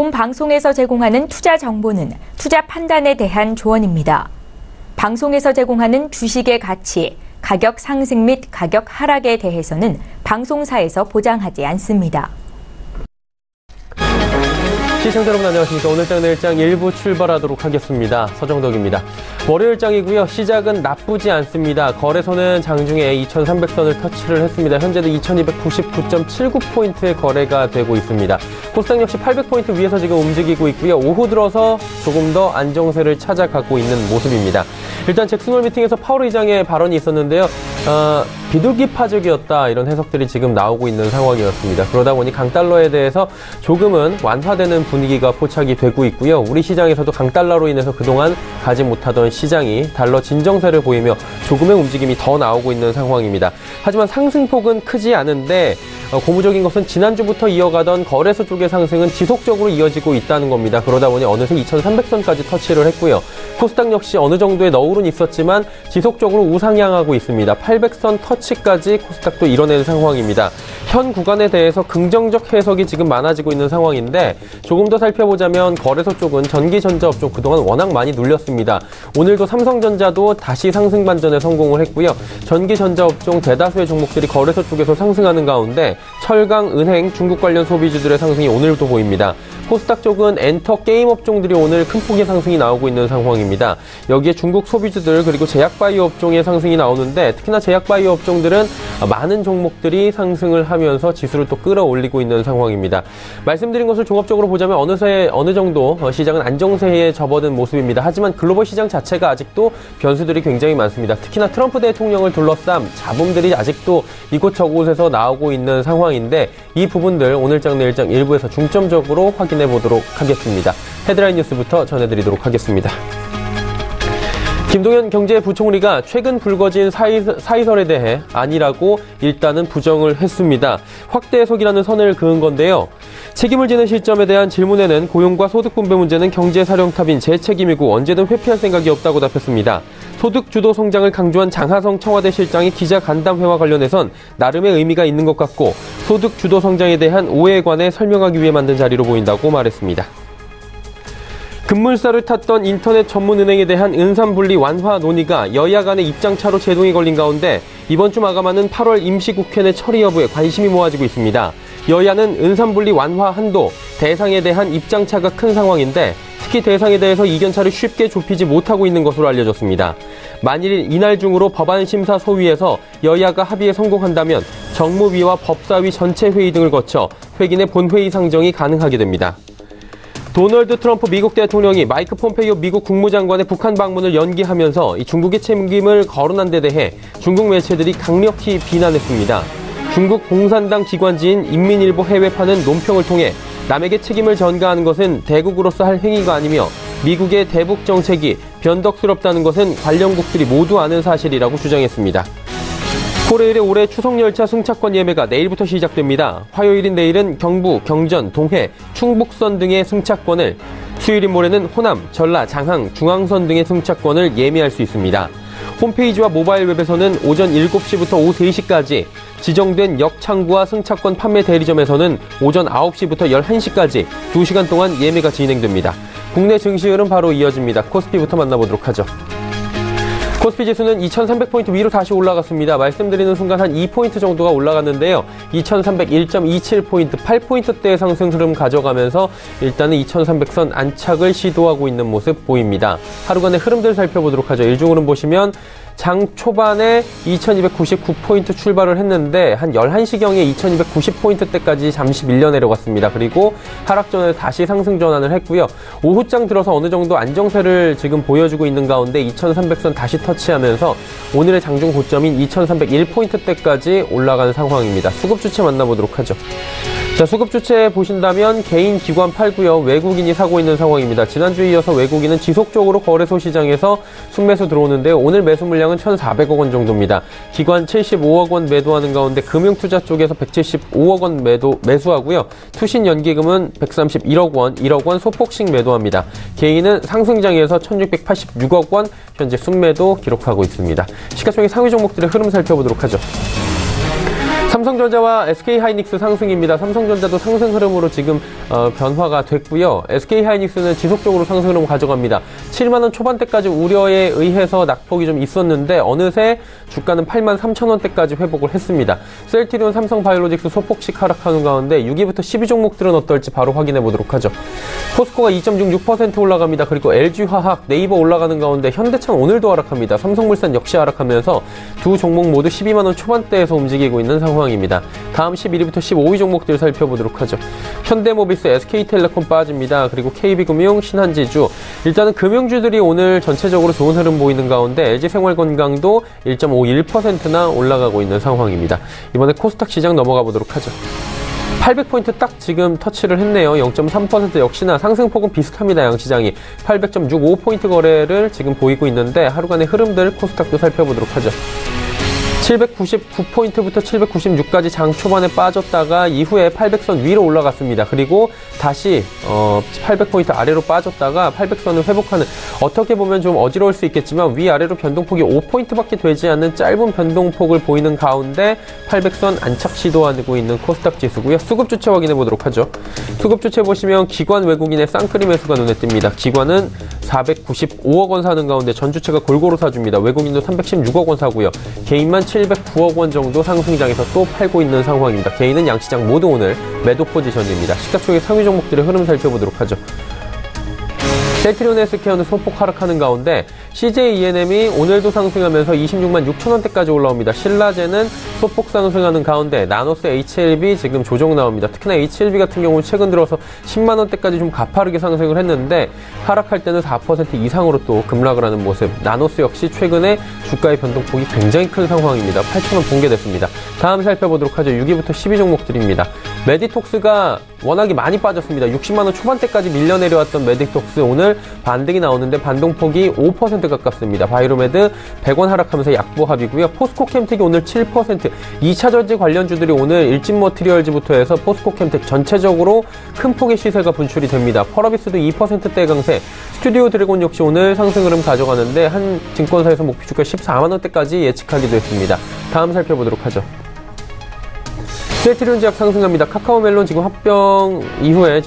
본 방송에서 제공하는 투자 정보는 투자 판단에 대한 조언입니다. 방송에서 제공하는 주식의 가치, 가격 상승 및 가격 하락에 대해서는 방송사에서 보장하지 않습니다. 시청자 여러분 안녕하십니까. 오늘장 내일장 1부 출발하도록 하겠습니다. 서정덕입니다. 월요일장이고요. 시작은 나쁘지 않습니다. 거래소는 장중에 2300선을 터치를 했습니다. 현재도 2299.79포인트의 거래가 되고 있습니다. 코스닥 역시 800포인트 위에서 지금 움직이고 있고요. 오후 들어서 조금 더 안정세를 찾아가고 있는 모습입니다. 일단 잭슨홀 미팅에서 파월 의장의 발언이 있었는데요. 비둘기파적이었다 이런 해석들이 지금 나오고 있는 상황이었습니다. 그러다 보니 강달러에 대해서 조금은 완화되는 분위기가 포착이 되고 있고요. 우리 시장에서도 강달러로 인해서 그동안 가지 못하던 시장이 달러 진정세를 보이며 조금의 움직임이 더 나오고 있는 상황입니다. 하지만 상승폭은 크지 않은데 고무적인 것은 지난주부터 이어가던 거래소 쪽의 상승은 지속적으로 이어지고 있다는 겁니다. 그러다 보니 어느새 2300선까지 터치를 했고요. 코스닥 역시 어느 정도의 너울은 있었지만 지속적으로 우상향하고 있습니다. 800선 터치까지 코스닥도 이뤄낸 상황입니다. 현 구간에 대해서 긍정적 해석이 지금 많아지고 있는 상황인데 조금 더 살펴보자면 거래소 쪽은 전기전자업종 그동안 워낙 많이 눌렸습니다. 오늘도 삼성전자도 다시 상승 반전에 성공을 했고요. 전기전자업종 대다수의 종목들이 거래소 쪽에서 상승하는 가운데 철강, 은행, 중국 관련 소비주들의 상승이 오늘도 보입니다. 코스닥 쪽은 엔터, 게임 업종들이 오늘 큰 폭의 상승이 나오고 있는 상황입니다. 여기에 중국 소비주들 그리고 제약바이오 업종의 상승이 나오는데 특히나 제약바이오 업종들은 많은 종목들이 상승을 하면서 지수를 또 끌어올리고 있는 상황입니다. 말씀드린 것을 종합적으로 보자면 어느 정도 시장은 안정세에 접어든 모습입니다. 하지만 글로벌 시장 자체가 아직도 변수들이 굉장히 많습니다. 특히나 트럼프 대통령을 둘러싼 잡음들이 아직도 이곳저곳에서 나오고 있는 상황인데 이 부분들 오늘장 내일장 일부에서 중점적으로 확인해 보도록 하겠습니다. 헤드라인 뉴스부터 전해드리도록 하겠습니다. 김동연 경제부총리가 최근 불거진 사이설에 대해 아니라고 일단은 부정을 했습니다. 확대 해석이라는 선을 그은 건데요. 책임을 지는 시점에 대한 질문에는 고용과 소득 분배 문제는 경제사령탑인 제 책임이고 언제든 회피할 생각이 없다고 답했습니다. 소득 주도 성장을 강조한 장하성 청와대 실장이 기자 간담회와 관련해선 나름의 의미가 있는 것 같고 소득 주도 성장에 대한 오해에 관해 설명하기 위해 만든 자리로 보인다고 말했습니다. 급물살을 탔던 인터넷 전문은행에 대한 은산분리 완화 논의가 여야 간의 입장차로 제동이 걸린 가운데 이번 주 마감하는 8월 임시국회 내 처리 여부에 관심이 모아지고 있습니다. 여야는 은산분리 완화 한도, 대상에 대한 입장차가 큰 상황인데 특히 대상에 대해서 이견차를 쉽게 좁히지 못하고 있는 것으로 알려졌습니다. 만일 이날 중으로 법안심사소위에서 여야가 합의에 성공한다면 정무위와 법사위 전체 회의 등을 거쳐 회기 내 본회의 상정이 가능하게 됩니다. 도널드 트럼프 미국 대통령이 마이크 폼페이오 미국 국무장관의 북한 방문을 연기하면서 중국의 책임을 거론한 데 대해 중국 매체들이 강력히 비난했습니다. 중국 공산당 기관지인 인민일보 해외파는 논평을 통해 남에게 책임을 전가하는 것은 대국으로서 할 행위가 아니며 미국의 대북 정책이 변덕스럽다는 것은 관련국들이 모두 아는 사실이라고 주장했습니다. 코레일의 올해 추석열차 승차권 예매가 내일부터 시작됩니다. 화요일인 내일은 경부, 경전, 동해, 충북선 등의 승차권을, 수요일인 모레는 호남, 전라, 장항, 중앙선 등의 승차권을 예매할 수 있습니다. 홈페이지와 모바일 웹에서는 오전 7시부터 오후 3시까지, 지정된 역창구와 승차권 판매 대리점에서는 오전 9시부터 11시까지 2시간 동안 예매가 진행됩니다. 국내 증시율은 바로 이어집니다. 코스피부터 만나보도록 하죠. 코스피 지수는 2300포인트 위로 다시 올라갔습니다. 말씀드리는 순간 한 2포인트 정도가 올라갔는데요. 2301.27포인트, 8포인트대의 상승 흐름 가져가면서 일단은 2300선 안착을 시도하고 있는 모습 보입니다. 하루간의 흐름들 살펴보도록 하죠. 일중흐름 보시면 장 초반에 2299포인트 출발을 했는데 한 11시경에 2290포인트대까지 잠시 밀려 내려갔습니다. 그리고 하락전에 다시 상승 전환을 했고요. 오후장 들어서 어느 정도 안정세를 지금 보여주고 있는 가운데 2300선 다시 터치하면서 오늘의 장중 고점인 2301포인트대까지 올라간 상황입니다. 수급 주체 만나보도록 하죠. 자, 수급 주체 보신다면 개인 기관 팔고요. 외국인이 사고 있는 상황입니다. 지난주에 이어서 외국인은 지속적으로 거래소 시장에서 순매수 들어오는데요. 오늘 매수 물량은 1,400억 원 정도입니다. 기관 75억 원 매도하는 가운데 금융투자 쪽에서 175억 원 매수하고요. 투신 연기금은 131억 원, 1억 원 소폭씩 매도합니다. 개인은 상승장에서 1,686억 원 현재 순매도 기록하고 있습니다. 시가총액 상위 종목들의 흐름 살펴보도록 하죠. 삼성전자와 SK하이닉스 상승입니다. 삼성전자도 상승 흐름으로 지금 변화가 됐고요. SK하이닉스는 지속적으로 상승 흐름 가져갑니다. 7만 원 초반대까지 우려에 의해서 낙폭이 좀 있었는데 어느새 주가는 8만 3천 원대까지 회복을 했습니다. 셀트리온, 삼성바이오로직스 소폭씩 하락하는 가운데 6위부터 10위 종목들은 어떨지 바로 확인해 보도록 하죠. 포스코가 2.66% 올라갑니다. 그리고 LG화학, 네이버 올라가는 가운데 현대차는 오늘도 하락합니다. 삼성물산 역시 하락하면서 두 종목 모두 12만 원 초반대에서 움직이고 있는 상황입니다. 다음 11위부터 15위 종목들 살펴보도록 하죠. 현대모비스, SK텔레콤 빠집니다. 그리고 KB금융, 신한지주. 일단은 금융주들이 오늘 전체적으로 좋은 흐름 보이는 가운데 LG생활건강도 1.51%나 올라가고 있는 상황입니다. 이번에 코스닥 시장 넘어가 보도록 하죠. 800포인트 딱 지금 터치를 했네요. 0.3% 역시나 상승폭은 비슷합니다. 양시장이 800.65포인트 거래를 지금 보이고 있는데 하루간의 흐름들 코스닥도 살펴보도록 하죠. 799포인트부터 796까지 장 초반에 빠졌다가 이후에 800선 위로 올라갔습니다. 그리고 다시 800포인트 아래로 빠졌다가 800선을 회복하는, 어떻게 보면 좀 어지러울 수 있겠지만 위아래로 변동폭이 5포인트밖에 되지 않는 짧은 변동폭을 보이는 가운데 800선 안착 시도하고 있는 코스닥 지수고요. 수급 주체 확인해 보도록 하죠. 수급 주체 보시면 기관 외국인의 쌍끌이 매수가 눈에 띕니다. 기관은 495억 원 사는 가운데 전 주체가 골고루 사줍니다. 외국인도 316억 원 사고요. 개인만 709억 원 정도 상승장에서 또 팔고 있는 상황입니다. 개인은 양시장 모두 오늘 매도 포지션입니다. 시가총액 상위 종목들의 흐름 살펴보도록 하죠. 셀트리온 헬스케어는 소폭 하락하는 가운데 CJ E&M이 오늘도 상승하면서 26만 6천 원대까지 올라옵니다. 신라제는 소폭 상승하는 가운데 나노스 HLB 지금 조정 나옵니다. 특히나 HLB 같은 경우는 최근 들어서 10만 원대까지 좀 가파르게 상승을 했는데 하락할 때는 4% 이상으로 또 급락을 하는 모습. 나노스 역시 최근에 주가의 변동폭이 굉장히 큰 상황입니다. 8천 원 붕괴됐습니다. 다음 살펴보도록 하죠. 6위부터 10위 종목들입니다. 메디톡스가 워낙에 많이 빠졌습니다. 60만 원 초반대까지 밀려 내려왔던 메디톡스 오늘 반등이 나오는데 반동폭이 5% 가깝습니다. 바이로메드 100원 하락하면서 약보합이고요. 포스코캠텍이 오늘 7%, 2차 전지 관련주들이 오늘 일진머티리얼즈부터 해서 포스코캠텍 전체적으로 큰 폭의 시세가 분출이 됩니다. 펄어비스도 2%대 강세, 스튜디오 드래곤 역시 오늘 상승 흐름 가져가는데 한 증권사에서 목표주가 14만 원대까지 예측하기도 했습니다. 다음 살펴보도록 하죠. 셀트리온 제약 상승합니다. 카카오멜론 지금 합병 이후에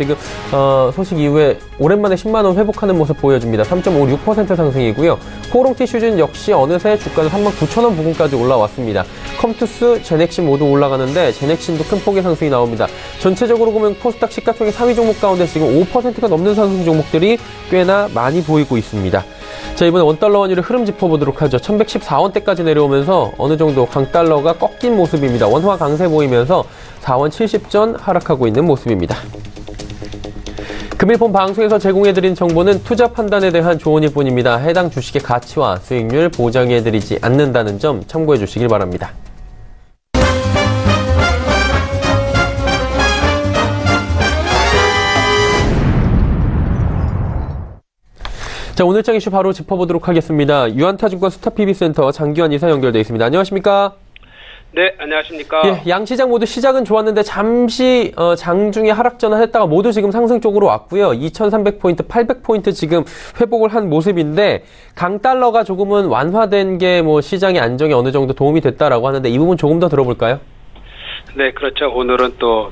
소식 이후에 오랜만에 10만 원 회복하는 모습 보여줍니다. 3.56% 상승이고요. 코롱티슈즈는 역시 어느새 주가는 39,000원 부근까지 올라왔습니다. 컴투스, 제넥신 모두 올라가는데 제넥신도 큰 폭의 상승이 나옵니다. 전체적으로 보면 코스닥 시가총액 3위 종목 가운데 지금 5%가 넘는 상승 종목들이 꽤나 많이 보이고 있습니다. 자, 이번에 원달러 원유의 흐름 짚어보도록 하죠. 1114원대까지 내려오면서 어느 정도 강달러가 꺾인 모습입니다. 원화 강세 보이면서 4원 70전 하락하고 있는 모습입니다. 금일 본 방송에서 제공해드린 정보는 투자 판단에 대한 조언일 뿐입니다. 해당 주식의 가치와 수익률 보장해드리지 않는다는 점 참고해 주시길 바랍니다. 자, 오늘장 이슈 바로 짚어보도록 하겠습니다. 유한타증권 스타PB센터 장기환 이사 연결되어 있습니다. 안녕하십니까? 네, 안녕하십니까? 예, 양시장 모두 시작은 좋았는데 잠시 장중에 하락 전환했다가 모두 지금 상승 쪽으로 왔고요. 2,300포인트, 800포인트 지금 회복을 한 모습인데 강달러가 조금은 완화된 게 시장의 안정에 어느 정도 도움이 됐다라고 하는데 이 부분 조금 더 들어볼까요? 네, 그렇죠. 오늘은 또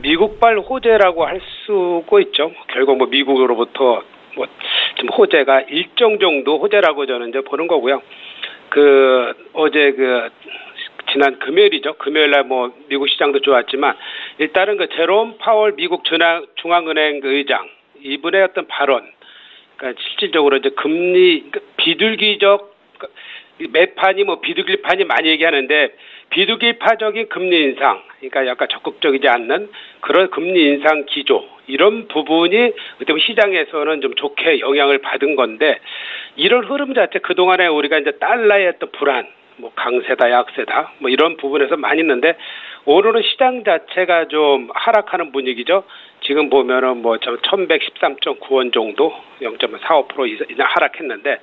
미국발 호재라고 할 수가 있죠. 결국 미국으로부터 좀 호재가 일정 정도 호재라고 저는 이제 보는 거고요. 어제 지난 금요일이죠. 금요일날 미국 시장도 좋았지만 일단은 제롬 파월 미국 중앙은행 의장 이분의 어떤 발언, 그러니까 실질적으로 이제 금리 비둘기적 매판이 비둘기판이 많이 얘기하는데 비둘기파적인 금리 인상, 그러니까 약간 적극적이지 않는 그런 금리 인상 기조, 이런 부분이 어떻게 시장에서는 좀 좋게 영향을 받은 건데, 이런 흐름 자체 그동안에 우리가 이제 달러의 어떤 불안, 강세다 약세다 이런 부분에서 많이 있는데 오늘은 시장 자체가 좀 하락하는 분위기죠. 지금 보면은 1113.9원 정도 0.45% 이상 하락했는데,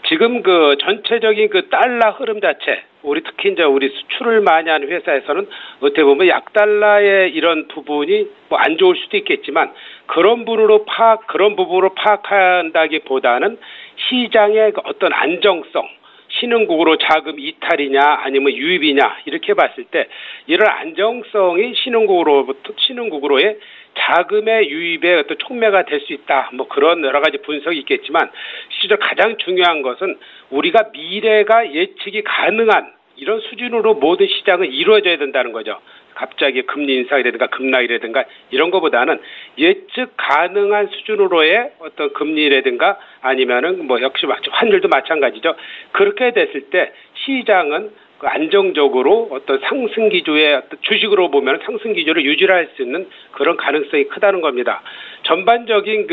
지금 전체적인 달러 흐름 자체, 특히 이제 우리 수출을 많이 하는 회사에서는 어떻게 보면 약달러의 이런 부분이 안 좋을 수도 있겠지만 그런 부분으로 파악한다기보다는 시장의 어떤 안정성, 신흥국으로 자금 이탈이냐 아니면 유입이냐 이렇게 봤을 때 이런 안정성이 신흥국으로의 자금의 유입의 어떤 촉매가 될 수 있다. 뭐 그런 여러 가지 분석이 있겠지만 실제 가장 중요한 것은 우리가 미래가 예측이 가능한 이런 수준으로 모든 시장은 이루어져야 된다는 거죠. 갑자기 금리 인상이라든가 급락이라든가 이런 것보다는 예측 가능한 수준으로의 어떤 금리라든가 아니면은 뭐 역시 환율도 마찬가지죠. 그렇게 됐을 때 시장은 안정적으로 어떤 상승 기조의 어떤 주식으로 보면 상승 기조를 유지할 수 있는 그런 가능성이 크다는 겁니다. 전반적인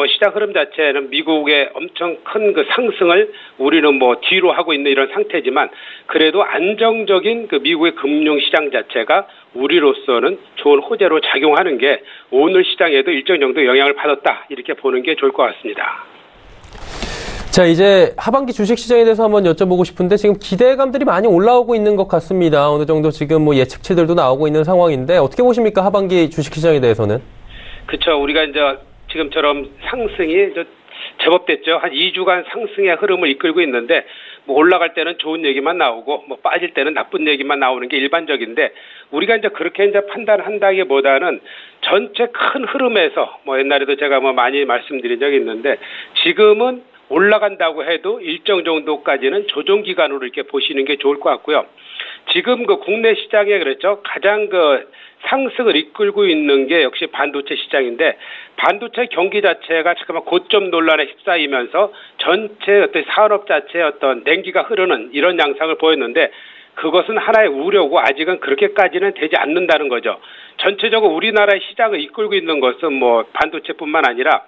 시장 흐름 자체는 미국의 엄청 큰 그 상승을 우리는 뒤로 하고 있는 이런 상태지만 그래도 안정적인 그 미국의 금융시장 자체가 우리로서는 좋은 호재로 작용하는 게 오늘 시장에도 일정 정도 영향을 받았다. 이렇게 보는 게 좋을 것 같습니다. 자, 이제 하반기 주식시장에 대해서 한번 여쭤보고 싶은데 지금 기대감들이 많이 올라오고 있는 것 같습니다. 어느 정도 지금 예측치들도 나오고 있는 상황인데 어떻게 보십니까? 하반기 주식시장에 대해서는? 그렇죠. 우리가 이제 지금처럼 상승이 제법 됐죠. 한 2주간 상승의 흐름을 이끌고 있는데 올라갈 때는 좋은 얘기만 나오고 빠질 때는 나쁜 얘기만 나오는 게 일반적인데 우리가 이제 그렇게 이제 판단한다기보다는 전체 큰 흐름에서 옛날에도 제가 많이 말씀드린 적이 있는데 지금은 올라간다고 해도 일정 정도까지는 조정 기간으로 이렇게 보시는 게 좋을 것 같고요. 지금 국내 시장에 그랬죠. 가장 상승을 이끌고 있는 게 역시 반도체 시장인데 반도체 경기 자체가 잠깐만 고점 논란에 휩싸이면서 전체 어떤 산업 자체의 어떤 냉기가 흐르는 이런 양상을 보였는데 그것은 하나의 우려고 아직은 그렇게까지는 되지 않는다는 거죠. 전체적으로 우리나라의 시장을 이끌고 있는 것은 반도체뿐만 아니라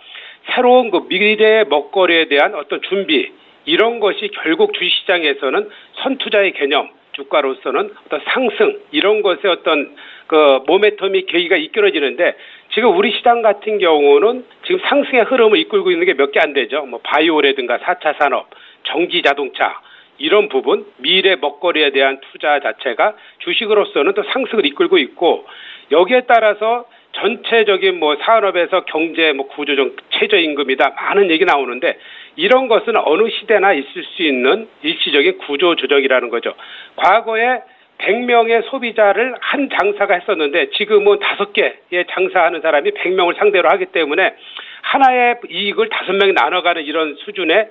새로운 미래의 먹거리에 대한 어떤 준비 이런 것이 결국 주식시장에서는 선투자의 개념 주가로서는 어떤 상승 이런 것의 어떤 모멘텀이 계기가 이끌어지는데 지금 우리 시장 같은 경우는 지금 상승의 흐름을 이끌고 있는 게 몇 개 안 되죠. 바이오라든가 4차 산업, 전기 자동차 이런 부분 미래 먹거리에 대한 투자 자체가 주식으로서는 또 상승을 이끌고 있고 여기에 따라서 전체적인 산업에서 경제 구조적 최저임금이다 많은 얘기 나오는데 이런 것은 어느 시대나 있을 수 있는 일시적인 구조 조정이라는 거죠. 과거에 100명의 소비자를 한 장사가 했었는데 지금은 5개의 장사하는 사람이 100명을 상대로 하기 때문에 하나의 이익을 5명이 나눠가는 이런 수준의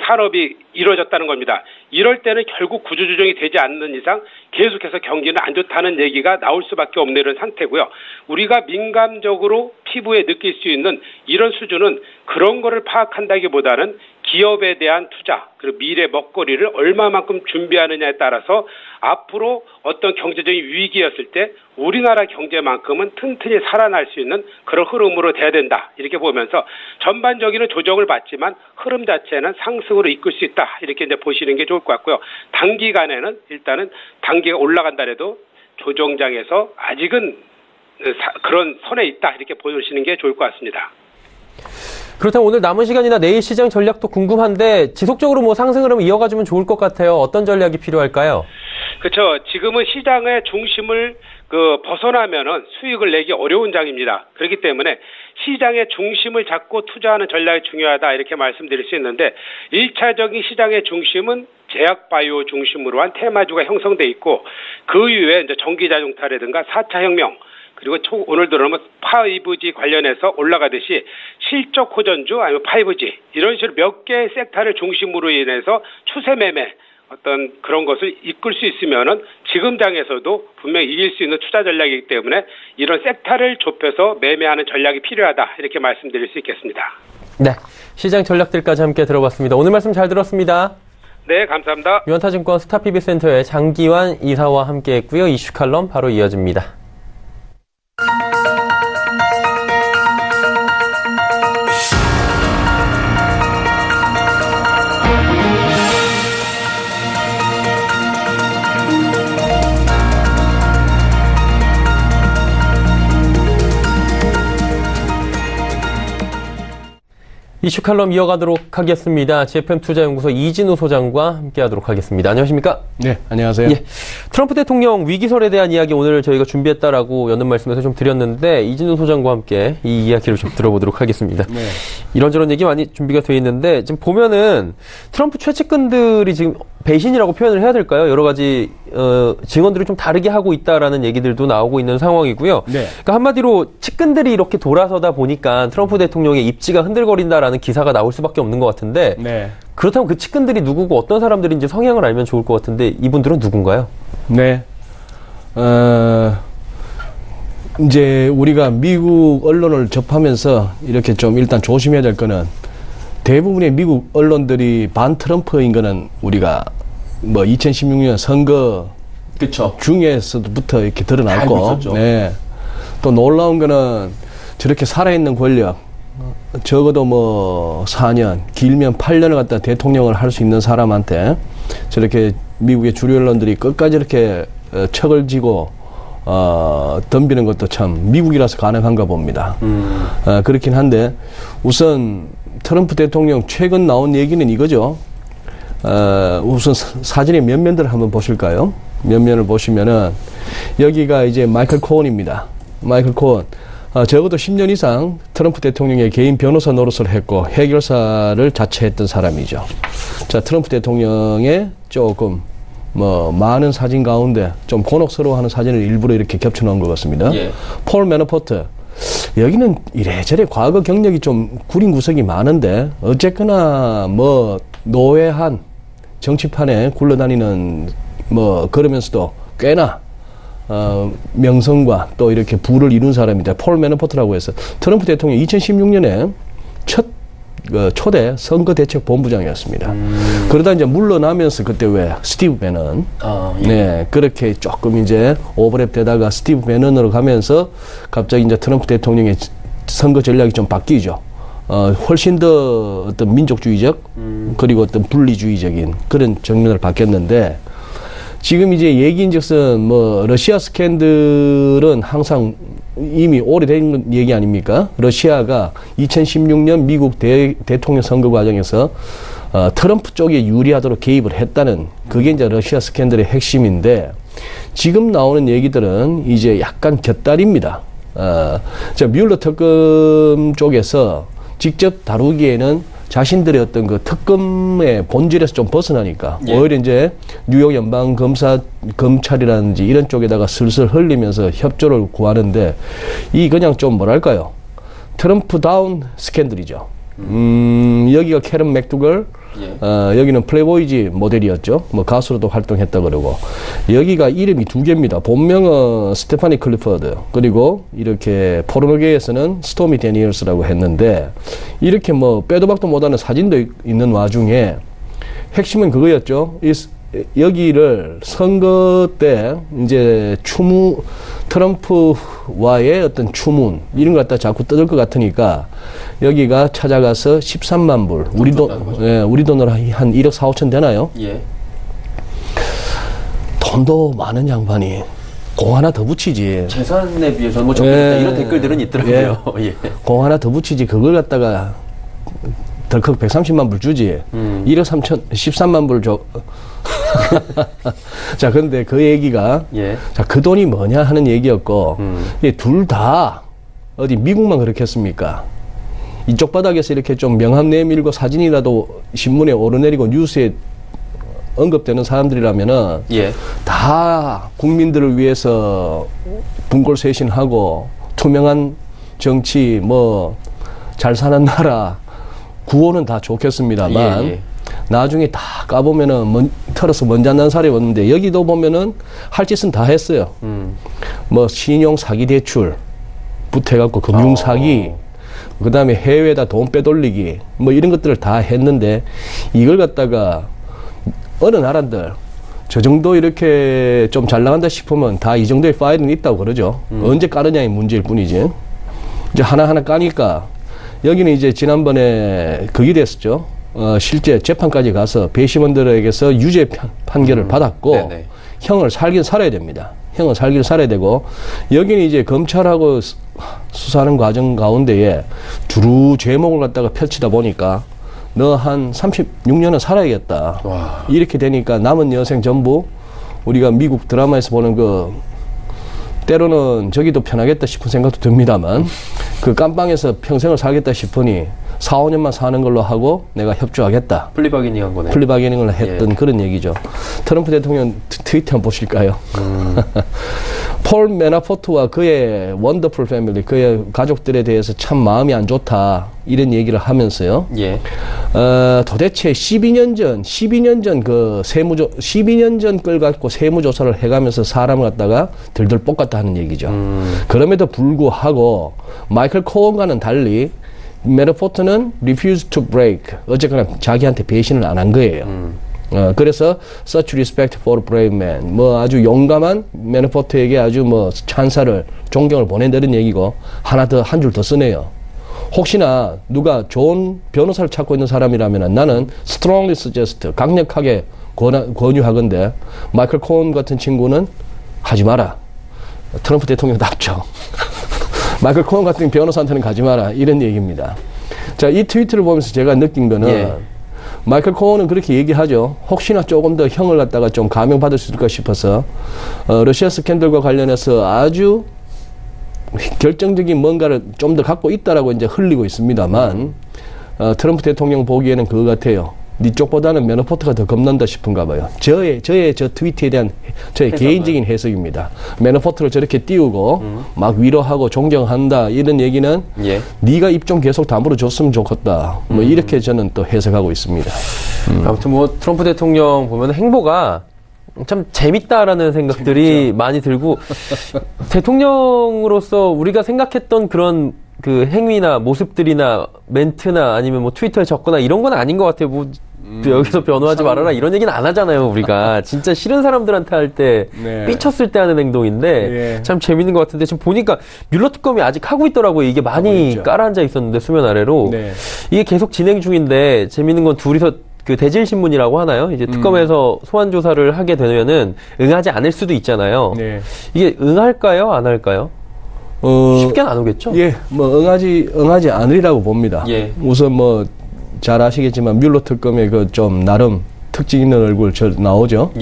산업이 이루어졌다는 겁니다. 이럴 때는 결국 구조조정이 되지 않는 이상 계속해서 경기는 안 좋다는 얘기가 나올 수밖에 없는 이런 상태고요. 우리가 민감적으로 피부에 느낄 수 있는 이런 수준은 그런 거를 파악한다기보다는 기업에 대한 투자, 그리고 미래 먹거리를 얼마만큼 준비하느냐에 따라서 앞으로 어떤 경제적인 위기였을 때 우리나라 경제만큼은 튼튼히 살아날 수 있는 그런 흐름으로 돼야 된다. 이렇게 보면서 전반적인 조정을 받지만 흐름 자체는 상승으로 이끌 수 있다. 이렇게 이제 보시는 게 좋을 것 같고요. 단기간에는 일단은 단기가 올라간다 해도 조정장에서 아직은 그런 선에 있다. 이렇게 보시는 게 좋을 것 같습니다. 그렇다면 오늘 남은 시간이나 내일 시장 전략도 궁금한데 지속적으로 상승 흐름을 이어가주면 좋을 것 같아요. 어떤 전략이 필요할까요? 그렇죠. 지금은 시장의 중심을 벗어나면은 수익을 내기 어려운 장입니다. 그렇기 때문에 시장의 중심을 잡고 투자하는 전략이 중요하다 이렇게 말씀드릴 수 있는데 1차적인 시장의 중심은 제약 바이오 중심으로 한 테마주가 형성돼 있고 그 이후에 이제 전기 자동차라든가 4차 혁명 그리고 오늘 들어오면 5G 관련해서 올라가듯이 실적 호전주 아니면 5G 이런 식으로 몇 개의 섹터를 중심으로 인해서 추세 매매 어떤 그런 것을 이끌 수 있으면은 지금 장에서도 분명히 이길 수 있는 투자 전략이기 때문에 이런 섹터를 좁혀서 매매하는 전략이 필요하다 이렇게 말씀드릴 수 있겠습니다. 네, 시장 전략들까지 함께 들어봤습니다. 오늘 말씀 잘 들었습니다. 네, 감사합니다. 유한타증권 스타PB센터의 장기환 이사와 함께했고요. 이슈 칼럼 바로 이어집니다. 이슈 칼럼 이어가도록 하겠습니다. GFM투자연구소 이진우 소장과 함께하도록 하겠습니다. 안녕하십니까? 네, 안녕하세요. 예, 트럼프 대통령 위기설에 대한 이야기 오늘 저희가 준비했다라고 연는 말씀에서 좀 드렸는데 이진우 소장과 함께 이 이야기를 좀 들어보도록 하겠습니다. 네. 이런저런 얘기 많이 준비가 돼 있는데 지금 보면은 트럼프 최측근들이 지금 배신이라고 표현을 해야 될까요? 여러 가지 증언들을 좀 다르게 하고 있다라는 얘기들도 나오고 있는 상황이고요. 네. 그러니까 한마디로 측근들이 이렇게 돌아서다 보니까 트럼프 대통령의 입지가 흔들거린다라는 기사가 나올 수밖에 없는 것 같은데 네. 그렇다면 그 측근들이 누구고 어떤 사람들인지 성향을 알면 좋을 것 같은데 이분들은 누군가요? 네. 이제 우리가 미국 언론을 접하면서 이렇게 좀 일단 조심해야 될 거는 대부분의 미국 언론들이 반 트럼프인 거는 우리가 뭐 2016년 선거 그렇죠. 중에서부터 이렇게 알고 드러났고, 있었죠. 네. 또 놀라운 거는 저렇게 살아있는 권력, 적어도 뭐 4년, 길면 8년을 갖다 대통령을 할 수 있는 사람한테 저렇게 미국의 주류 언론들이 끝까지 이렇게 척을 지고 덤비는 것도 참 미국이라서 가능한가 봅니다. 그렇긴 한데 우선 트럼프 대통령 최근 나온 얘기는 이거죠. 우선 사진의 면면들을 한번 보실까요? 면면을 보시면은 여기가 이제 마이클 코언입니다. 마이클 코언. 적어도 10년 이상 트럼프 대통령의 개인 변호사 노릇을 했고 해결사를 자처했던 사람이죠. 자, 트럼프 대통령의 조금 뭐 많은 사진 가운데 좀 곤혹스러워하는 사진을 일부러 이렇게 겹쳐 놓은 것 같습니다. 예. 폴 매너포트. 여기는 이래저래 과거 경력이 좀 구린 구석이 많은데 어쨌거나 뭐 노회한 정치판에 굴러다니는 뭐 그러면서도 꽤나 명성과 또 이렇게 부를 이룬 사람입니다. 폴 매너포트라고 해서 트럼프 대통령 2016년에 첫 초대 선거대책본부장이었습니다. 그러다 이제 물러나면서 그때 왜 스티브 배넌, 예. 네, 그렇게 조금 이제 오버랩 되다가 스티브 배넌으로 가면서 갑자기 이제 트럼프 대통령의 선거 전략이 좀 바뀌죠. 훨씬 더 어떤 민족주의적 그리고 어떤 분리주의적인 그런 정면을 바뀌었는데 지금 이제 얘기인즉슨 뭐 러시아 스캔들은 항상 이미 오래된 얘기 아닙니까? 러시아가 2016년 미국 대통령 선거 과정에서 트럼프 쪽에 유리하도록 개입을 했다는 그게 이제 러시아 스캔들의 핵심인데 지금 나오는 얘기들은 이제 약간 곁다리입니다. 자, 뮬러 특검 쪽에서 직접 다루기에는 자신들의 어떤 그 특검의 본질에서 좀 벗어나니까 예. 오히려 이제 뉴욕 연방 검찰이라든지 이런 쪽에다가 슬슬 흘리면서 협조를 구하는데 이 그냥 좀 뭐랄까요 트럼프다운 스캔들이죠. 여기가 캐런 맥두걸, 예. 여기는 플레이보이지 모델이었죠. 뭐 가수로도 활동했다 그러고 여기가 이름이 두 개입니다. 본명은 스테파니 클리퍼드 그리고 이렇게 포르노계에서는 스토미 데니얼스라고 했는데 이렇게 뭐 빼도 박도 못하는 사진도 있는 와중에 핵심은 그거였죠. 여기를 선거 때 이제 트럼프와의 어떤 추문 이런 것 갖다 자꾸 뜯을 것 같으니까 여기가 찾아가서 13만 불 우리 돈으로 한 1억 4, 5천 되나요? 예. 돈도 많은 양반이 공 하나 더 붙이지. 재산에 비해서는 뭐 적겠다 이런 댓글들은 있더라고요. 예. 공 하나 더 붙이지 그걸 갖다가 덜컥 130만 불 주지. 1억 3천 13만 불 줘. 자, 근데 그 얘기가 예. 자, 그 돈이 뭐냐 하는 얘기였고 둘 다 어디 미국만 그렇겠습니까? 이쪽 바닥에서 이렇게 좀 명함 내밀고 사진이라도 신문에 오르내리고 뉴스에 언급되는 사람들이라면은 예. 다 국민들을 위해서 분골쇄신하고 투명한 정치 뭐 잘 사는 나라 구호는 다 좋겠습니다만 예. 나중에 다 까보면은 털어서 먼지 안 난 살이 왔는데 여기도 보면은 할 짓은 다 했어요. 뭐 신용 사기 대출 부터 금융 사기 그 다음에 해외에다 돈 빼돌리기 뭐 이런 것들을 다 했는데 이걸 갖다가 어느 나라들 저 정도 이렇게 좀 잘 나간다 싶으면 다 이 정도의 파일은 있다고 그러죠. 언제 까느냐의 문제일 뿐이지. 이제 하나하나 까니까 여기는 이제 지난번에 그게 됐었죠. 실제 재판까지 가서 배심원들에게서 유죄 판결을 받았고 네네. 형을 살긴 살아야 됩니다. 형은 살긴 살아야 되고 여기는 이제 검찰하고 수사하는 과정 가운데에 두루 죄목을 갖다가 펼치다 보니까 너 한 36년은 살아야겠다. 와. 이렇게 되니까 남은 여생 전부 우리가 미국 드라마에서 보는 그 때로는 저기도 편하겠다 싶은 생각도 듭니다만 그 깜빵에서 평생을 살겠다 싶으니 4, 5년만 사는 걸로 하고 내가 협조하겠다. 플리바게닝한 거네. 플리바게닝을 했던 그런 얘기죠. 트럼프 대통령 트위터 한번 보실까요? 폴 매나포트와 그의 원더풀 패밀리, 그의 가족들에 대해서 참 마음이 안 좋다. 이런 얘기를 하면서요. 예. 도대체 12년 전 그 12년 전 걸 갖고 세무조사를 해가면서 사람을 갖다가 들들 볶았다 하는 얘기죠. 그럼에도 불구하고 마이클 코언과는 달리 매나포트는 refused to break. 어쨌거나 자기한테 배신을 안 한 거예요. 그래서 such respect for a brave man. 뭐 아주 용감한 매나포트에게 아주 뭐 찬사를, 존경을 보낸다는 얘기고, 하나 더, 한 줄 더 쓰네요. 혹시나 누가 좋은 변호사를 찾고 있는 사람이라면 나는 strongly suggest, 강력하게 권유하건대 마이클 코언 같은 친구는 하지 마라. 트럼프 대통령답죠. 마이클 코언 같은 변호사한테는 가지 마라. 이런 얘기입니다. 자, 이 트위트를 보면서 제가 느낀 거는 마이클 코언은 그렇게 얘기하죠. 혹시나 조금 더 형을 갖다가 좀 감형받을 수 있을까 싶어서 러시아 스캔들과 관련해서 아주 결정적인 뭔가를 좀 더 갖고 있다라고 이제 흘리고 있습니다만 트럼프 대통령 보기에는 그거 같아요. 네 쪽보다는 매너포트가 더 겁난다 싶은가 봐요. 저의 저 트위트에 대한 저의 개인적인 해석입니다. 매너포트를 저렇게 띄우고 막 위로하고 존경한다 이런 얘기는 네가 입 좀 계속 다물어 줬으면 좋겠다. 뭐 이렇게 저는 또 해석하고 있습니다. 아무튼 뭐 트럼프 대통령 보면 행보가 참 재밌다라는 생각들이 많이 들고 대통령으로서 우리가 생각했던 그런 그 행위나 모습들이나 멘트나 아니면 뭐 트위터에 적거나 이런 건 아닌 것 같아요. 뭐 여기서 변호하지 말아라 이런 얘기는 안 하잖아요. 우리가 진짜 싫은 사람들한테 할 때 삐쳤을 때 하는 행동인데 참 재밌는 것 같은데 지금 보니까 뮬러 특검이 아직 하고 있더라고요. 이게 많이 깔아앉아 있었는데 수면 아래로 이게 계속 진행 중인데 재밌는 건 둘이서 그 대질신문이라고 하나요? 이제 특검에서 소환 조사를 하게 되면은 응하지 않을 수도 있잖아요. 이게 응할까요? 안 할까요? 쉽게는 안 오겠죠? 예, 뭐 응하지 않으리라고 봅니다. 우선 뭐 잘 아시겠지만 뮬러 특검의 그 좀 나름 특징 있는 얼굴 나오죠.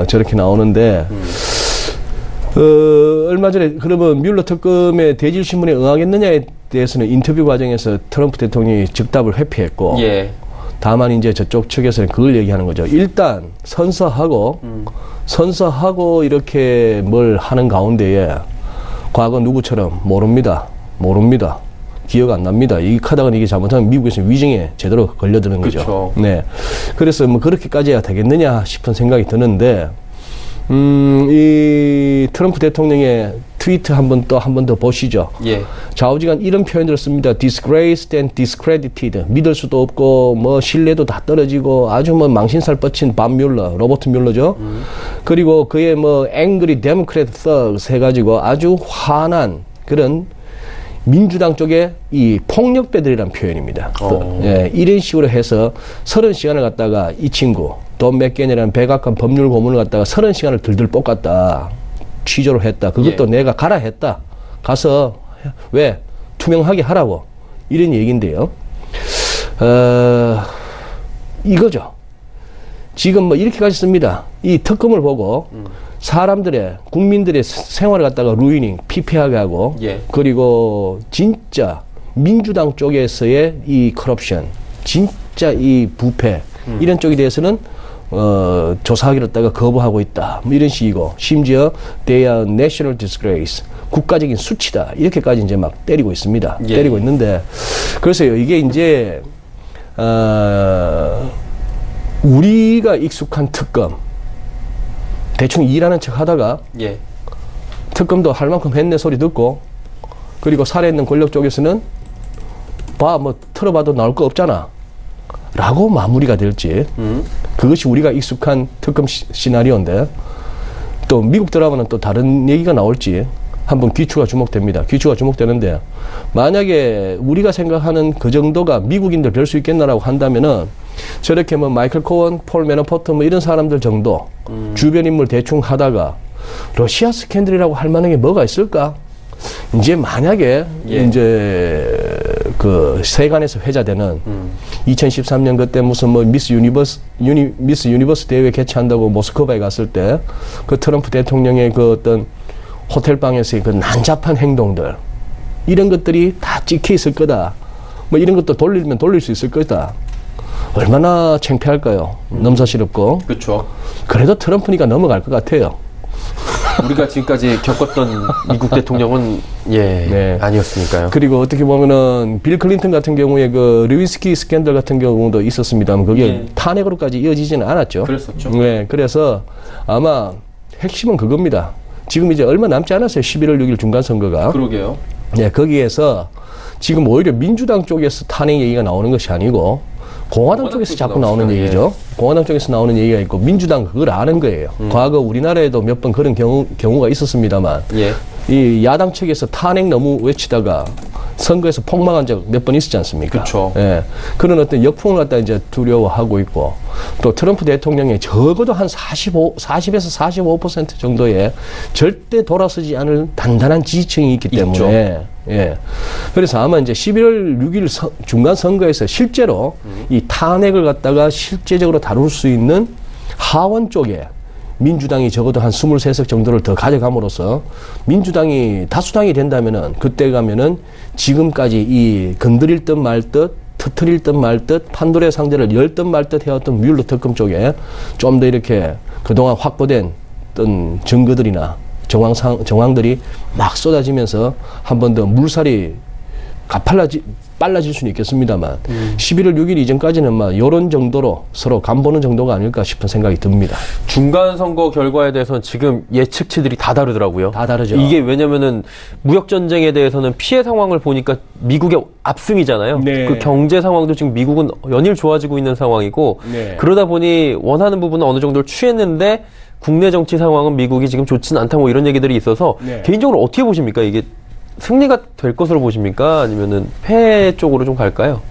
저렇게 나오는데 얼마 전에 그러면 뮬러 특검의 대질신문에 응하겠느냐에 대해서는 인터뷰 과정에서 트럼프 대통령이 즉답을 회피했고. 다만 이제 저쪽 측에서는 그걸 얘기하는 거죠. 일단 선서하고 이렇게 뭘 하는 가운데에 과거 누구처럼 모릅니다. 기억 안 납니다. 이 하다가 이게 잘못하면 미국에서 위증에 제대로 걸려드는 거죠. 네. 그래서 뭐 그렇게까지 해야 되겠느냐 싶은 생각이 드는데, 이 트럼프 대통령의 트위트 한 번 더 보시죠. 좌우지간 이런 표현들을 씁니다. disgraced and discredited. 믿을 수도 없고, 뭐, 신뢰도 다 떨어지고, 아주 뭐 망신살 뻗친 밥 뮬러, 로버트 뮬러죠. 그리고 그의 뭐, angry democrat thugs 해가지고 아주 화난 그런 민주당 쪽의 이 폭력배들이란 표현입니다. 이런 식으로 해서 30시간을 갖다가 이 친구, 돈 맥겐이라는 백악관 법률 고문을 갖다가 30시간을 들들 볶았다. 취조를 했다. 그것도 내가 가라 했다. 가서 왜? 투명하게 하라고. 이런 얘기인데요. 이거죠. 지금 뭐 이렇게까지 씁니다. 이 특검을 보고 사람들의, 국민들의 생활을 갖다가 루이닝, 피폐하게 하고 그리고 진짜 민주당 쪽에서의 이 커럽션, 진짜 이 부패 이런 쪽에 대해서는 조사하기로 했다가 거부하고 있다. 뭐 이런 식이고, 심지어 they are national disgrace. 국가적인 수치다. 이렇게까지 이제 막 때리고 있습니다. 때리고 있는데, 그래서 이게 이제, 우리가 익숙한 특검, 대충 일하는 척 하다가, 특검도 할 만큼 했네 소리 듣고, 그리고 살해했는 권력 쪽에서는, 뭐, 틀어봐도 나올 거 없잖아. 라고 마무리가 될지, 그것이 우리가 익숙한 특검 시나리오인데, 또 미국 드라마는 또 다른 얘기가 나올지 한번 귀추가 주목됩니다. 귀추가 주목되는데, 만약에 우리가 생각하는 그 정도가 미국인들 별 수 있겠나라고 한다면은, 저렇게 뭐 마이클 코언, 폴 매너포트 뭐 이런 사람들 정도 주변 인물 대충 하다가 러시아 스캔들이라고 할 만한 게 뭐가 있을까? 이제 만약에 이제 그 세간에서 회자되는 2013년 그때 무슨 뭐 미스 유니버스 대회 개최한다고 모스크바에 갔을 때 그 트럼프 대통령의 그 어떤 호텔방에서의 그 난잡한 행동들 이런 것들이 다 찍혀 있을 거다. 뭐 이런 것도 돌리면 돌릴 수 있을 거다. 얼마나 창피할까요? 넘사시럽고. 그렇죠. 그래도 트럼프니까 넘어갈 것 같아요. 우리가 지금까지 겪었던 미국 대통령은 네. 아니었으니까요. 그리고 어떻게 보면은 빌 클린턴 같은 경우에 그 루이스키 스캔들 같은 경우도 있었습니다만 그게 탄핵으로까지 이어지지는 않았죠. 그랬었죠. 네, 그래서 아마 핵심은 그겁니다. 지금 이제 얼마 남지 않았어요. 11월 6일 중간선거가. 그러게요. 네, 거기에서 지금 오히려 민주당 쪽에서 탄핵 얘기가 나오는 것이 아니고 공화당 쪽에서 자꾸 나오는 얘기죠. 공화당 쪽에서 나오는 얘기가 있고 민주당 그걸 아는 거예요. 과거 우리나라에도 몇 번 그런 경우가 있었습니다만 이 야당 측에서 탄핵 너무 외치다가 선거에서 폭망한 적 몇 번 있었지 않습니까? 그렇죠. 예. 그런 어떤 역풍을 갖다 이제 두려워하고 있고 또 트럼프 대통령이 적어도 한 40에서 45% 정도의 절대 돌아서지 않을 단단한 지지층이 있기 때문에 예. 그래서 아마 이제 11월 6일 중간 선거에서 실제로 이 탄핵을 갖다가 실제적으로 다룰 수 있는 하원 쪽에 민주당이 적어도 한 23석 정도를 더 가져감으로써 민주당이 다수당이 된다면은 그때 가면은 지금까지 이 건드릴 듯 말 듯 터트릴 듯 말 듯 판도라의 상자를 열 듯 말 듯 해왔던 뮬러 특검 쪽에 좀 더 이렇게 그동안 확보된 어떤 증거들이나 정황들이 막 쏟아지면서 한 번 더 물살이 빨라질 수는 있겠습니다만 11월 6일 이전까지는 막 이런 정도로 서로 간보는 정도가 아닐까 싶은 생각이 듭니다. 중간 선거 결과에 대해서는 지금 예측치들이 다 다르더라고요. 다 다르죠. 이게 왜냐면은 무역 전쟁에 대해서는 피해 상황을 보니까 미국의 압승이잖아요. 네. 그 경제 상황도 지금 미국은 연일 좋아지고 있는 상황이고 네. 그러다 보니 원하는 부분은 어느 정도를 취했는데 국내 정치 상황은 미국이 지금 좋지는 않다 뭐 이런 얘기들이 있어서 네. 개인적으로 어떻게 보십니까? 이게 승리가 될 것으로 보십니까? 아니면은 패 쪽으로 좀 갈까요?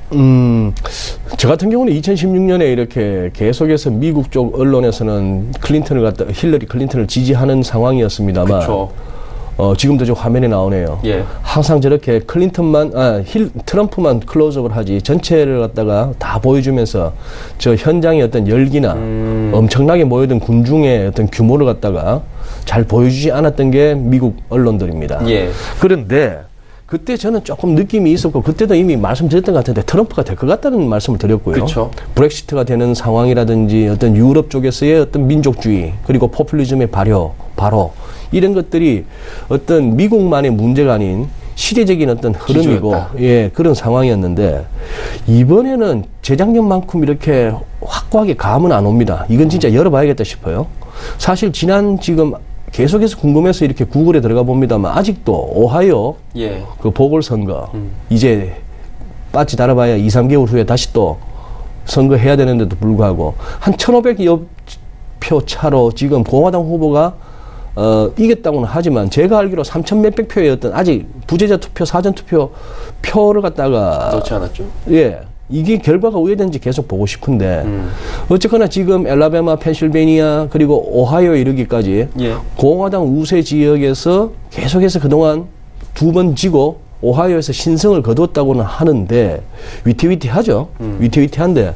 저 같은 경우는 2016년에 이렇게 계속해서 미국 쪽 언론에서는 힐러리 클린턴을 지지하는 상황이었습니다만 그렇죠. 지금도 저 화면에 나오네요. 예. 항상 저렇게 트럼프만 클로즈업을 하지 전체를 갖다가 다 보여주면서 저 현장의 어떤 열기나 엄청나게 모여든 군중의 어떤 규모를 갖다가 잘 보여주지 않았던 게 미국 언론들입니다. 예. 그런데 그때 저는 조금 느낌이 있었고 그때도 이미 말씀드렸던 것 같은데 트럼프가 될 것 같다는 말씀을 드렸고요. 그쵸. 브렉시트가 되는 상황이라든지 어떤 유럽 쪽에서의 어떤 민족주의 그리고 포퓰리즘의 발효 이런 것들이 어떤 미국만의 문제가 아닌 시대적인 어떤 흐름이고 기조였다. 예, 그런 상황이었는데 이번에는 재작년만큼 이렇게 확고하게 감은 안 옵니다. 이건 진짜 열어봐야겠다 싶어요. 사실 지금 계속해서 궁금해서 이렇게 구글에 들어가 봅니다만 아직도 오하이오 예. 그 보궐선거 이제 빠지 달아봐야 2-3개월 후에 다시 또 선거해야 되는데도 불구하고 한 1,500여 표 차로 지금 공화당 후보가 이겼다고는 하지만 제가 알기로 3,000 몇백 표의 어떤 아직 부재자 투표, 사전 투표 표를 갖다가 그렇지 않았죠? 예. 이게 결과가 우회된지 계속 보고 싶은데 어쨌거나 지금 엘라베마, 펜실베니아 그리고 오하이오에 이르기까지 예. 공화당 우세 지역에서 계속해서 그동안 2번 지고 오하이오에서 신성을 거두었다고는 하는데 위태위태하죠. 위태위태한데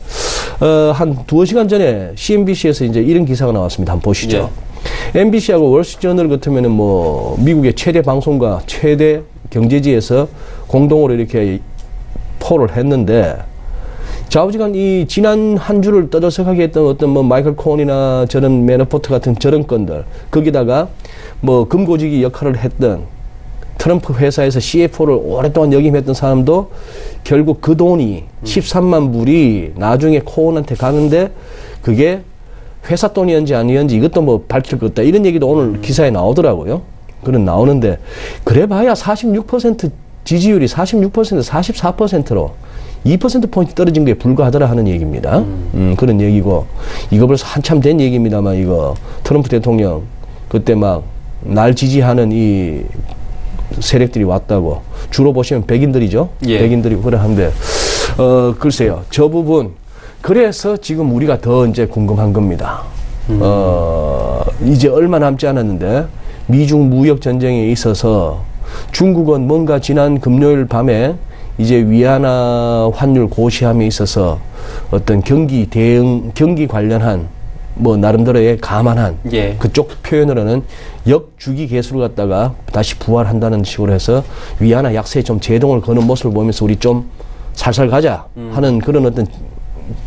한 2시간 전에 CNBC에서 이제 이런 기사가 나왔습니다. 한번 보시죠. 예. MBC하고 월스트리트저널 같으면은 뭐 미국의 최대 방송과 최대 경제지에서 공동으로 이렇게 포를 했는데 좌우지간 이 지난 한 주를 떠들썩하게 했던 어떤 뭐 마이클 코언이나 저런 매너포트 같은 저런 건들 거기다가 뭐 금고지기 역할을 했던 트럼프 회사에서 CFO를 오랫동안 역임했던 사람도 결국 그 돈이 13만 불이 나중에 코언한테 가는데 그게 회사 돈이었는지 아니었는지 이것도 뭐 밝힐 것 같다 이런 얘기도 오늘 기사에 나오더라고요. 그런 나오는데 그래봐야 46% 지지율이 46% 44%로 2%포인트 떨어진 게 불과하더라 하는 얘기입니다. 그런 얘기고 이거 벌써 한참 된 얘기입니다만 이거 트럼프 대통령 그때 막 날 지지하는 이 세력들이 왔다고 주로 보시면 백인들이죠. 예. 백인들이 그래 한데 글쎄요. 저 부분 그래서 지금 우리가 더 이제 궁금한 겁니다. 이제 얼마 남지 않았는데 미중 무역 전쟁에 있어서 중국은 뭔가 지난 금요일 밤에 이제 위안화 환율 고시함에 있어서 어떤 경기 관련한 뭐 나름대로의 감안한 예. 그쪽 표현으로는 역주기 개수를 갖다가 다시 부활한다는 식으로 해서 위안화 약세에 좀 제동을 거는 모습을 보면서 우리 좀 살살 가자 하는 그런 어떤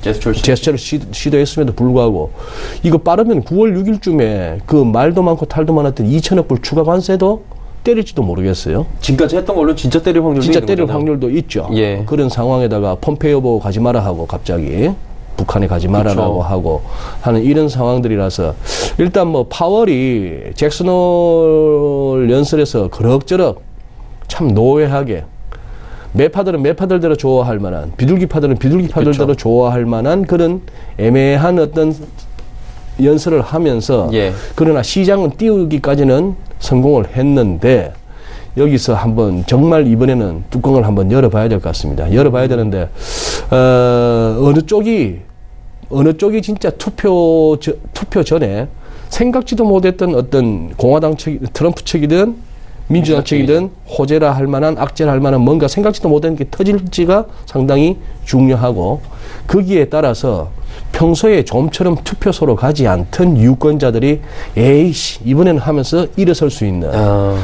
제스처를 시도했음에도 불구하고 이거 빠르면 9월 6일쯤에 그 말도 많고 탈도 많았던 2천억 불 추가 관세도 때릴지도 모르겠어요. 지금까지 했던 걸로 진짜 때릴 확률도 진짜 있는 때릴 거잖아요. 확률도 있죠. 예. 그런 상황에다가 폼페이오 보고 가지 마라 하고 갑자기 북한에 가지 말아라고 그쵸. 하고 하는 이런 상황들이라서 일단 뭐 파월이 잭슨홀 연설에서 그럭저럭 참 노회하게 매파들은 매파들대로 좋아할 만한 비둘기파들은 비둘기파들대로 좋아할 만한 그런 애매한 어떤 연설을 하면서 예. 그러나 시장은 띄우기까지는 성공을 했는데 여기서 한번 정말 이번에는 뚜껑을 한번 열어봐야 될 것 같습니다. 열어봐야 되는데 어느 쪽이 진짜 투표 전에 생각지도 못했던 어떤 공화당 측, 트럼프 측이든 민주당 측이든 호재라 할 만한 악재라 할 만한 뭔가 생각지도 못한 게 터질지가 상당히 중요하고 거기에 따라서 평소에 좀처럼 투표소로 가지 않던 유권자들이 에이씨 이번에는 하면서 일어설 수 있는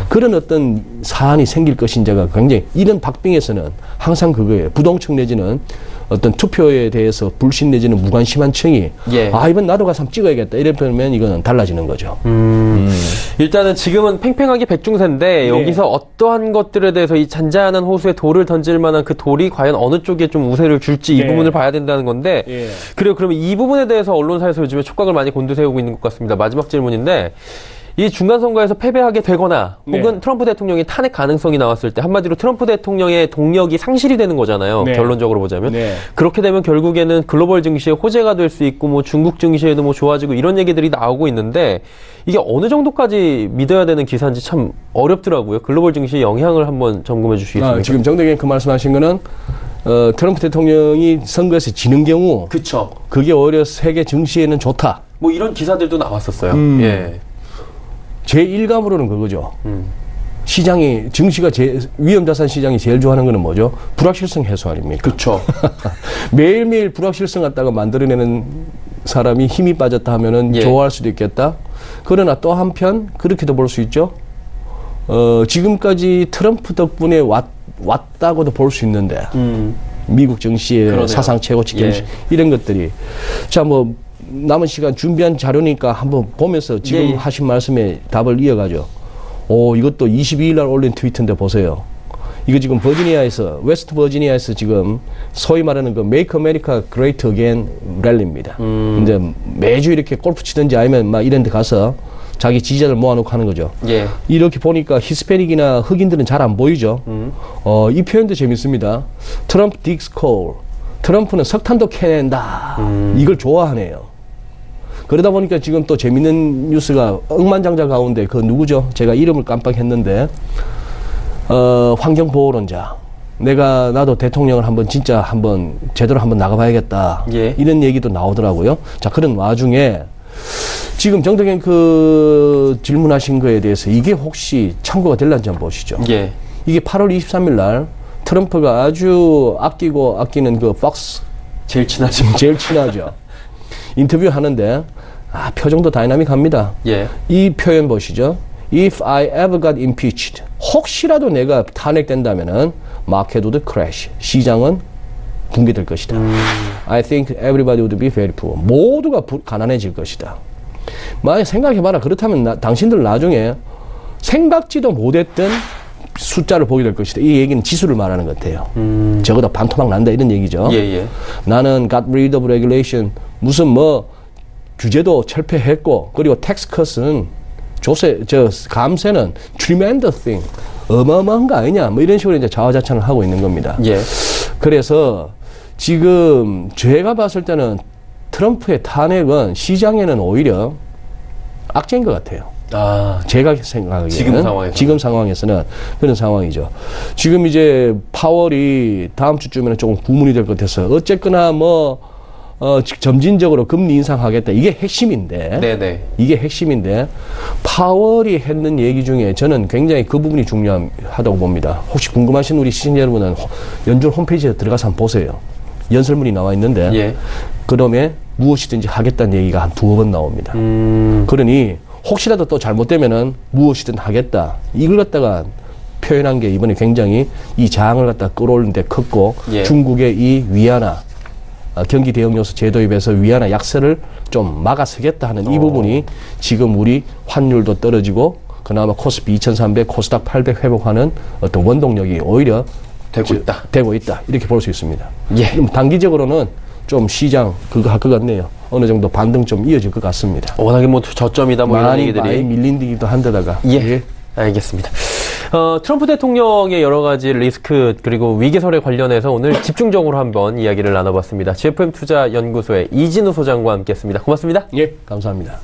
그런 어떤 사안이 생길 것인지가 굉장히 이런 박빙에서는 항상 그거예요. 부동층 내지는 어떤 투표에 대해서 불신 내지는 무관심한 층이 예. 아 이번 나도 가서 한번 찍어야겠다 이러면 이거는 달라지는 거죠. 일단은 지금은 팽팽하게 백중세인데 여기서 어떠한 것들에 대해서 이 잔잔한 호수에 돌을 던질 만한 그 돌이 과연 어느 쪽에 좀 우세를 줄지 이 부분을 봐야 된다는 건데 그래요. 그러면 이 부분에 대해서 언론사에서 요즘에 촉각을 많이 곤두세우고 있는 것 같습니다. 마지막 질문인데 이 중간선거에서 패배하게 되거나 혹은 트럼프 대통령이 탄핵 가능성이 나왔을 때 한마디로 트럼프 대통령의 동력이 상실이 되는 거잖아요. 결론적으로 보자면. 그렇게 되면 결국에는 글로벌 증시에 호재가 될 수 있고 뭐 중국 증시에도 뭐 좋아지고 이런 얘기들이 나오고 있는데 이게 어느 정도까지 믿어야 되는 기사인지 참 어렵더라고요. 글로벌 증시에 영향을 한번 점검해 주시겠습니까? 지금 정대경 그 말씀하신 거는 트럼프 대통령이 선거에서 지는 경우 그쵸. 그게 오히려 세계 증시에는 좋다. 뭐 이런 기사들도 나왔었어요. 예. 제 일감으로는 그거죠. 시장이 증시가 위험자산 시장이 제일 좋아하는 거는 뭐죠? 불확실성 해소 아닙니까? 그렇죠. 매일매일 불확실성 갖다가 만들어내는 사람이 힘이 빠졌다 하면은 좋아할 수도 있겠다. 그러나 또 한편 그렇게도 볼 수 있죠. 지금까지 트럼프 덕분에 왔다고도 볼 수 있는데 미국 증시의 그러네요. 사상 최고치 경시 이런 것들이 자 뭐 남은 시간 준비한 자료니까 한번 보면서 지금 하신 말씀에 답을 이어가죠. 이것도 22일 날 올린 트위터인데 보세요. 이거 지금 버지니아에서 웨스트 버지니아에서 지금 소위 말하는 그 Make America Great Again 랠리입니다. 근데 매주 이렇게 골프 치든지 아니면 막 이런 데 가서 자기 지지자를 모아놓고 하는 거죠. 이렇게 보니까 히스패닉이나 흑인들은 잘 안 보이죠. 이 표현도 재밌습니다. 트럼프 딕스 콜. 트럼프는 석탄도 캐낸다. 이걸 좋아하네요. 그러다 보니까 지금 또 재밌는 뉴스가 억만장자 가운데 그 누구죠? 제가 이름을 깜빡했는데 환경보호론자. 나도 대통령을 진짜 제대로 한번 나가봐야겠다. 이런 얘기도 나오더라고요. 자, 그런 와중에 지금 정덕현 그 질문하신 거에 대해서 이게 혹시 참고가 될런지 한번 보시죠. 이게 8월 23일 날 트럼프가 아주 아끼는 그 팍스 제일 친하죠. 인터뷰 하는데 표정도 다이나믹합니다. 이 표현 보시죠. If I ever got impeached, 혹시라도 내가 탄핵된다면은 market would crash. 시장은 붕괴될 것이다. I think everybody would be very poor. 모두가 가난해질 것이다. 만약 생각해봐라. 그렇다면 당신들 나중에 생각지도 못했던 숫자를 보게 될 것이다. 이 얘기는 지수를 말하는 것 같아요. 적어도 반토막 난다 이런 얘기죠. 나는 got rid of regulation 무슨 규제도 철폐했고 그리고 tax cut은 감세는 tremendous thing 어마어마한 거 아니냐 이런 식으로 이제 자화자찬을 하고 있는 겁니다. 그래서 지금 제가 봤을 때는 트럼프의 탄핵은 시장에는 오히려 악재인 것 같아요. 제가 생각하기에는 지금 상황에서는 그런 상황이죠. 지금 이제 파월이 다음 주쯤에는 조금 구문이 될 것 같아서 어쨌거나 점진적으로 금리 인상하겠다. 이게 핵심인데. 이게 핵심인데 파월이 했는 얘기 중에 저는 굉장히 그 부분이 중요하다고 봅니다. 혹시 궁금하신 우리 시청자 여러분은 연준 홈페이지에 들어가서 한번 보세요. 연설문이 나와 있는데 그다음에 무엇이든지 하겠다는 얘기가 한 2번 나옵니다. 그러니 혹시라도 또 잘못되면은 무엇이든 하겠다. 이걸 갖다가 표현한 게 이번에 굉장히 이 장을 갖다 끌어올린 데 컸고 예. 중국의 이 위안화 경기 대응요소 제도입에서 위안화 약세를 좀 막아서겠다 하는 이 부분이 지금 우리 환율도 떨어지고 그나마 코스피 2300, 코스닥 800 회복하는 어떤 원동력이 오히려 되고 있다. 이렇게 볼 수 있습니다. 예. 단기적으로는 좀 시장 그거 할 것 같네요. 어느 정도 반등 좀 이어질 것 같습니다. 워낙에 뭐 저점이다 뭐 이런 얘기들이 많이 밀린디기도 한데다가. 예. 알겠습니다. 트럼프 대통령의 여러 가지 리스크 그리고 위기설에 관련해서 오늘 집중적으로 한번 이야기를 나눠봤습니다. GFM 투자연구소의 이진우 소장과 함께했습니다. 고맙습니다. 예, 감사합니다.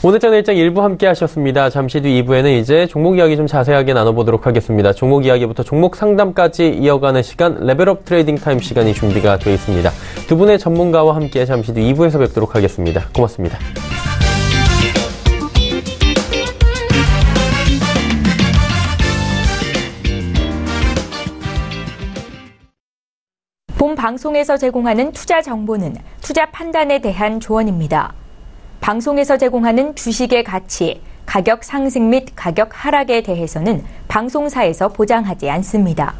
오늘장 일장 일부 함께 하셨습니다. 잠시 뒤 2부에는 이제 종목 이야기 좀 자세하게 나눠보도록 하겠습니다. 종목 이야기부터 종목 상담까지 이어가는 시간 레벨업 트레이딩 타임 시간이 준비가 되어 있습니다. 두 분의 전문가와 함께 잠시 뒤 2부에서 뵙도록 하겠습니다. 고맙습니다. 본 방송에서 제공하는 투자 정보는 투자 판단에 대한 조언입니다. 방송에서 제공하는 주식의 가치, 가격 상승 및 가격 하락에 대해서는 방송사에서 보장하지 않습니다.